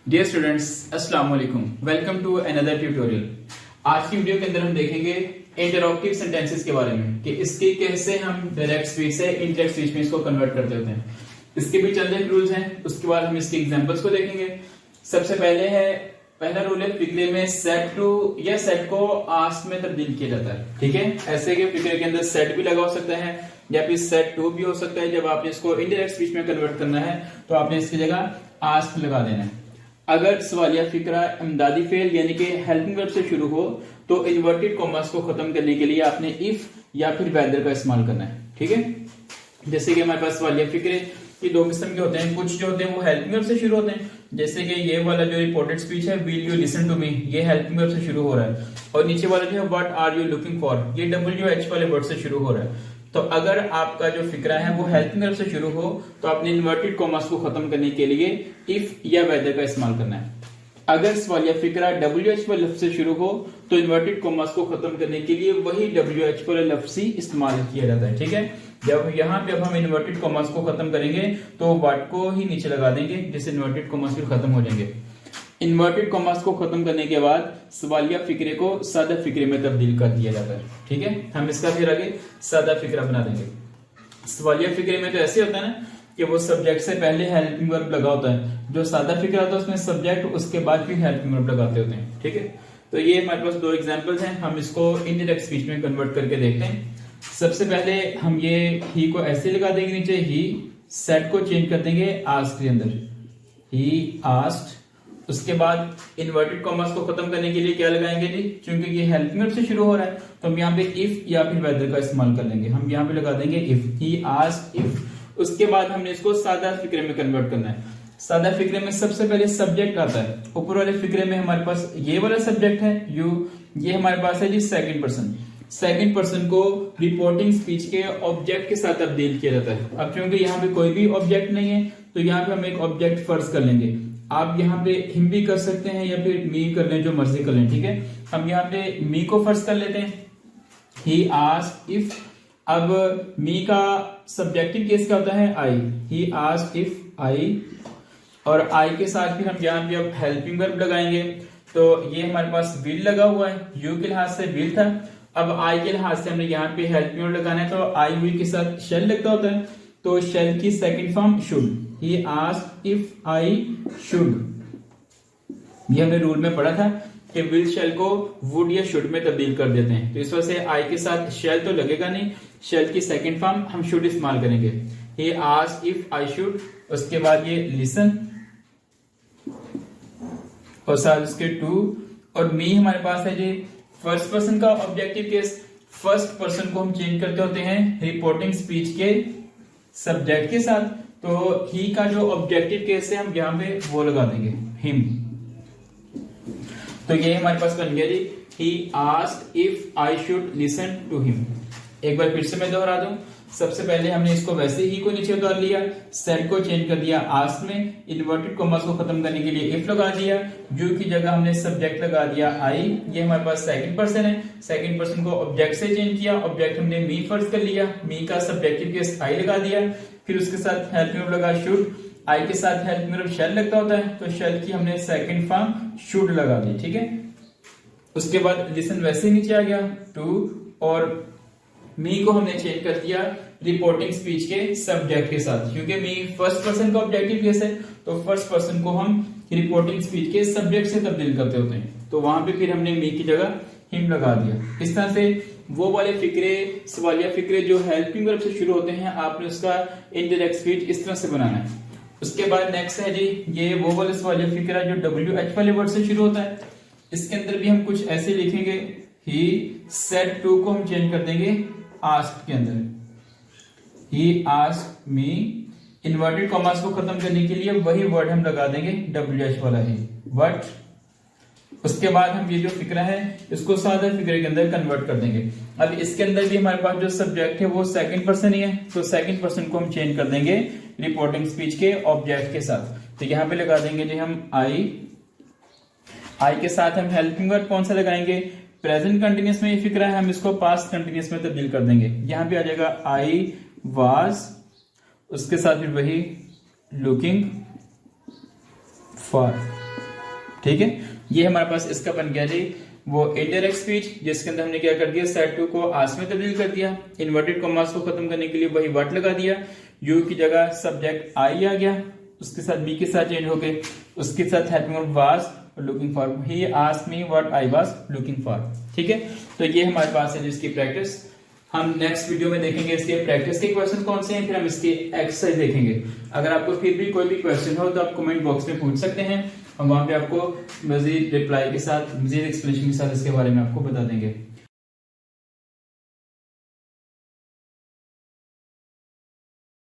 Dear students, अस्सलाम वालेकुम। Welcome to another tutorial. आज की वीडियो के अंदर हम देखेंगे इंटरॉक्टिव सेंटेंसेस के बारे में कि इसके कैसे हम डायरेक्ट स्पीच से इनडायरेक्ट स्पीच में इसको कन्वर्ट करते होते हैं। इसके भी चंद रूल्स हैं, उसके बाद हम इसके एग्जांपल्स को देखेंगे। सबसे पहला रूल है फिक्रे में सेट टू या सेट को आस्क में तब्दील किया जाता है। ठीक है, ऐसे कि फिक्रे के अंदर सेट भी लगा हो सकता है या फिर सेट टू भी हो सकता है। जब आपने इसको इनडायरेक्ट स्पीच में कन्वर्ट करना है तो आपने इसकी जगह आस्क लगा देना है। अगर सवालिया फिक्रा इमदादी फेल यानी कि हेल्पिंग वर्ब से शुरू हो तो इन्वर्टेड कॉमास को खत्म करने के लिए आपने इफ या फिर वेदर का इस्तेमाल करना है। ठीक है, जैसे कि हमारे पास सवालिया फिक्रे की दो किस्म के होते हैं। कुछ जो होते हैं वो हेल्पिंग वर्ब से शुरू होते हैं, जैसे कि ये वाला जो रिपोर्टेड स्पीच है will you listen to me, ये हेल्पिंग वर्ब से शुरू हो रहा है। और नीचे वाला जो है what are you looking for, ये WH वाले वर्ड से शुरू हो रहा है। तो अगर आपका जो फिक्रा है वो हेल्पिंग वर्ब से शुरू हो तो आपने इन्वर्टेड कॉमास को खत्म करने के लिए इफ या वेदर का इस्तेमाल करना है। अगर सवालिया फिक्रा WH वाले लफ्ज से शुरू हो तो इन्वर्टेड कॉमास को खत्म करने के लिए वही WH वाले लफ्ज ही इस्तेमाल किया जाता है। ठीक है, जब यहाँ पे अब हम इन्वर्टेड कॉमास को खत्म करेंगे तो व्हाट को ही नीचे लगा देंगे, जिससे इन्वर्टेड कॉमास भी खत्म हो जाएंगे। इन्वर्टेड कॉमास को खत्म करने के बाद सवालिया फिक्रे को सादा फिक्रे में तब्दील कर दिया जाता है। ठीक है, हम इसका फिर आगे सादा फिक्रा बना देंगे। सवालिया फिक्रे में तो ऐसे होता है ना कि वो सब्जेक्ट से पहले हेल्पिंग वर्ब लगा होता है। जो सादा फिक्रा होता है उसमें सब्जेक्ट उसके बाद फिर हेल्पिंग वर्ब लगाते होते हैं। ठीक है, तो ये हमारे पास दो एग्जांपल्स हैं, हम इसको इनडायरेक्ट स्पीच में कन्वर्ट करके देखते हैं। सबसे पहले हम ये ही को ऐसे लगा देंगे नीचे, ही सेट को चेंज कर देंगे आस्क के अंदर, ही आस्क्ड। उसके बाद इन्वर्टेड कॉमास को खत्म करने के लिए क्या लगाएंगे जी, क्योंकि ये हेल्पिंग वर्ब से शुरू हो रहा है तो हम यहाँ पे इफ या फिर वेदर का इस्तेमाल कर लेंगे। हम यहाँ पे लगा देंगे इफ, ही आस्क्ड इफ। उसके बाद हमने इसको सादा फिक्रे में कन्वर्ट करना है। सादा फिक्रे में सबसे पहले सब्जेक्ट आता है। ऊपर वाले फिक्रे में हमारे पास ये वाला सब्जेक्ट है यू, ये हमारे पास है जी सेकंड पर्सन। सेकंड पर्सन को रिपोर्टिंग स्पीच के ऑब्जेक्ट के साथ तब्दील किया जाता है। अब क्योंकि यहाँ पे कोई भी ऑब्जेक्ट नहीं है तो यहाँ पे हम एक ऑब्जेक्ट फर्ज कर लेंगे। आप यहाँ पे हिम भी कर सकते हैं या फिर मी कर लें, जो मर्जी कर लें। ठीक है, हम यहाँ पे मी को फर्ज कर लेते हैं, ही आस्क्ड इफ। अब मी का सब्जेक्टिव केस क्या होता है, आई, ही आस्क्ड इफ आई। और आई के साथ फिर हम यहाँ पे अब हेल्पिंग वर्ब लगाएंगे। तो ये हमारे पास विल लगा हुआ है, यू के लिहाज से विल था। अब आई के लिहाज से हमने यहाँ पे हेल्पिंग वर्ब लगाना है, तो आई विल के साथ शेल लगता होता है, तो शेल की second form should. He asked if I should. ये हमने रूल में पढ़ा था कि विल शेल को वुड या शुड में तब्दील कर देते हैं, तो इस वजह से आई के साथ शेल तो लगेगा नहीं, शेल की सेकंड फॉर्म हम शुड इस्तेमाल करेंगे। ही आस्क्ड इफ आई शुड। उसके बाद ये लिसन और साथ उसके टू। और मी हमारे पास है जी फर्स्ट पर्सन का ऑब्जेक्टिव केस। फर्स्ट पर्सन को हम चेंज करते होते हैं रिपोर्टिंग स्पीच के सब्जेक्ट के साथ, तो ही का जो ऑब्जेक्टिव केस है हम यहाँ पे वो लगा देंगे हिम। तो ये हमारे पास बन गया जी, he asked if I should listen to him. एक बार फिर से मैं दोहरा दूं, सबसे पहले हमने इसको वैसे ही को नीचे उतार लिया, सेट को चेंज कर दिया आस्क में, इन्वर्टेड कॉमास को खत्म करने के लिए इफ लगा दिया, जो की जगह हमने सब्जेक्ट लगा दिया आई। ये हमारे पास सेकंड पर्सन है, सेकंड पर्सन को ऑब्जेक्ट से चेंज किया, ऑब्जेक्ट हमने मी फर्ज कर लिया, मी का सब्जेक्टिव केस आई लगा दिया, फिर उसके साथ हेल्पिंग वर्ब लगा शुड। आई के साथ हेल्पिंग वर्ब शेल लगता होता है, तो शेल की हमने सेकंड फॉर्म शुड लगा दी। ठीक है, उसके बाद लिसन वैसे नीचे आ गया टू, और मी को हमने चेंज कर दिया रिपोर्टिंग स्पीच के सब्जेक्ट के साथ, क्योंकि मी फर्स्ट पर्सन का ऑब्जेक्टिव केस है, तो फर्स्ट पर्सन को हम रिपोर्टिंग स्पीच के सब्जेक्ट से तब्दील करते होते हैं, तो वहां पे फिर हमने मी की जगह हिम लगा दिया। इस तरह से वो वाले फिक्रे, सवालिया फिक्रे जो हेल्पिंग वर्ब से शुरू होते हैं, आपने उसका इनडायरेक्ट स्पीच इस तरह से बनाना है। उसके बाद नेक्स्ट है जी ये वो वाले सवालिया फिक्रा जो WH वाले वर्ड से शुरू होता है। इसके अंदर भी हम कुछ ऐसे लिखेंगे, ही सेड टू को हम चेंज कर देंगे आस्क्ड के अंदर, he asked me. Inverted commas को खत्म करने के लिए वही वर्ड हम लगा देंगे WH वाला ही, व्हाट। उसके बाद हम ये जो फिक्रा है इसको सादा फिक्रे के अंदर कन्वर्ट कर देंगे। अब इसके अंदर भी हमारे पास जो सब्जेक्ट है वो सेकंड पर्सन ही है, तो सेकंड पर्सन को हम चेंज कर देंगे रिपोर्टिंग स्पीच के ऑब्जेक्ट के साथ। तो यहाँ पे लगा देंगे जी हम आई। आई के साथ हम हेल्पिंग वर्ब कौन सा लगाएंगे, प्रेजेंट कंटिन्यूअस में ये फिक्रा है, हम इसको पास्ट कंटिन्यूअस में तब्दील कर देंगे। यहाँ पे आ जाएगा आई वाज, उसके साथ फिर वही लुकिंग फॉर। ठीक है, ये हमारे पास इसका बन गया जी वो इनडायरेक्ट स्पीच, जिसके अंदर हमने क्या कर दिया, सेट टू को आस्क में तब्दील कर दिया, इन्वर्टेड कॉमास को खत्म करने के लिए वही व्हाट लगा दिया, यू की जगह सब्जेक्ट आई आ गया, उसके साथ बी के साथ चेंज होके उसके साथ helping was looking for, he asked me what I was looking for. ठीक है, तो ये हमारे पास है जिसकी प्रैक्टिस। हम नेक्स्ट वीडियो में देखेंगे इसके प्रैक्टिस के क्वेश्चन कौन से हैं, फिर हम इसकी एक्सरसाइज देखेंगे। अगर आपको फिर भी कोई भी क्वेश्चन हो तो आप कमेंट बॉक्स में पूछ सकते हैं, हम वहां पे आपको मजीद रिप्लाई के साथ, मजीद एक्सप्लेनेशन के साथ इसके बारे में आपको बता देंगे।